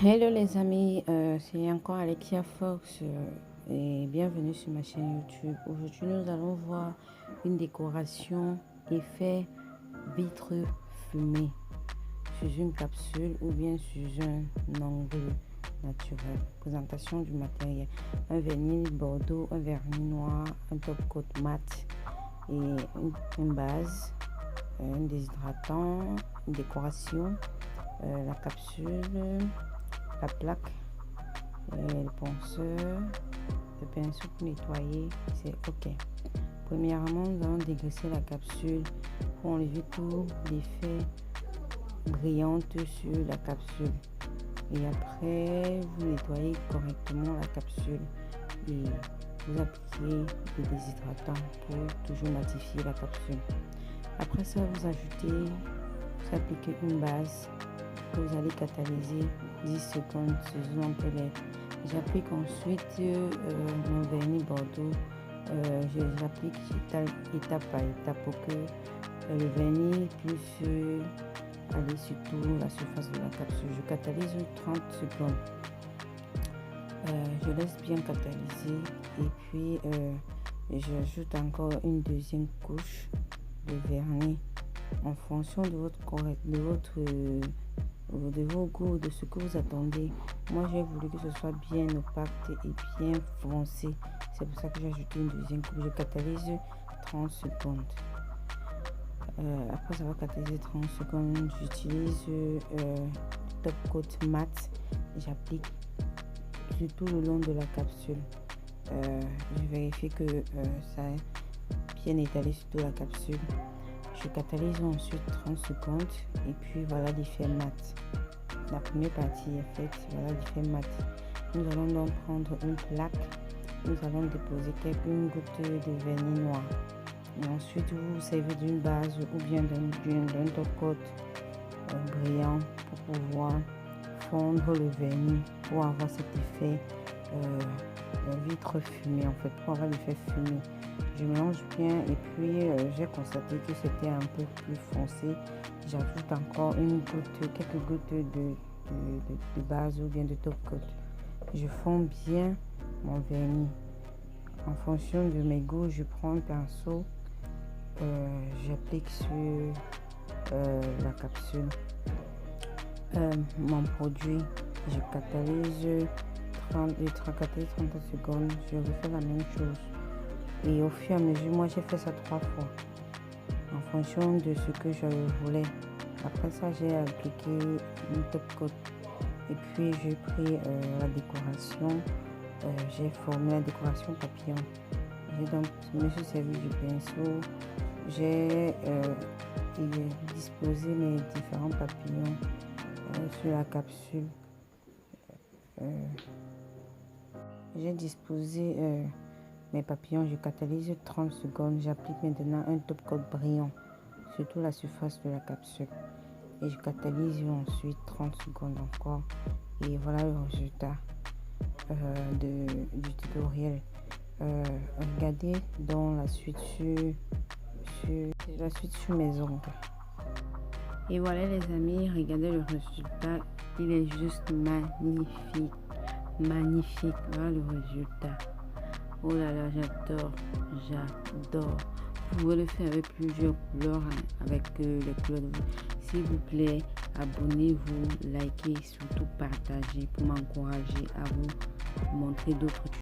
Hello les amis, c'est encore Alexia Fox et bienvenue sur ma chaîne YouTube. Aujourd'hui nous allons voir une décoration effet vitre fumée sur une capsule ou bien sur un angle naturel. Présentation du matériel: un vernis bordeaux, un vernis noir, un top coat mat et une base, un déshydratant, une décoration, la capsule, la plaque, le ponceur, le pinceau pour nettoyer, c'est ok. Premièrement, nous allons dégraisser la capsule pour enlever tout l'effet brillante sur la capsule. Et après, vous nettoyez correctement la capsule et vous appliquez le déshydratant pour toujours matifier la capsule. Après ça, vous appliquez une base que vous allez catalyser 10 secondes sur une ampellette. J'applique ensuite mon vernis bordeaux. Je l'applique étape par étape pour que le vernis puisse aller sur toute la surface de la capsule. Je catalyse 30 secondes. Je laisse bien catalyser et puis j'ajoute encore une deuxième couche de vernis en fonction de vos goûts, de ce que vous attendez. Moi j'ai voulu que ce soit bien opaque et bien foncé, c'est pour ça que j'ai ajouté une deuxième couche. Je catalyse 30 secondes. Après avoir catalysé 30 secondes, j'utilise top coat mat. J'applique tout le long de la capsule. Je vérifie que ça est bien étalé sur toute la capsule. Je catalyse ensuite 30 secondes et puis voilà l'effet mat. La première partie est faite, voilà l'effet mat. Nous allons donc prendre une plaque, nous allons déposer quelques gouttes de vernis noir. Et ensuite vous servez d'une base ou bien d'un top coat brillant pour pouvoir fondre le vernis, pour avoir cet effet vitre fumée en fait, pour avoir l'effet fumé. Je mélange bien et puis j'ai constaté que c'était un peu plus foncé. J'ajoute encore quelques gouttes de base ou bien de top coat. Je fonds bien mon vernis. En fonction de mes goûts, je prends un pinceau, j'applique sur la capsule mon produit. Je catalyse 30 secondes. Je refais la même chose. Et au fur et à mesure, moi j'ai fait ça 3 fois en fonction de ce que je voulais. Après ça, j'ai appliqué une top coat et puis j'ai pris la décoration. J'ai formé la décoration papillon. J'ai donc me suis servi du pinceau. J'ai disposé mes différents papillons sur la capsule. J'ai disposé mes papillons, je catalyse 30 secondes. J'applique maintenant un top coat brillant sur toute la surface de la capsule. Et je catalyse ensuite 30 secondes encore. Et voilà le résultat du tutoriel. Regardez dans la suite sur mes ongles. Et voilà les amis, regardez le résultat. Il est juste magnifique. Magnifique, voilà le résultat. Oh là là, j'adore. Vous pouvez le faire avec plusieurs couleurs, avec les couleurs de vous. S'il vous plaît, abonnez-vous, likez, surtout partagez pour m'encourager à vous montrer d'autres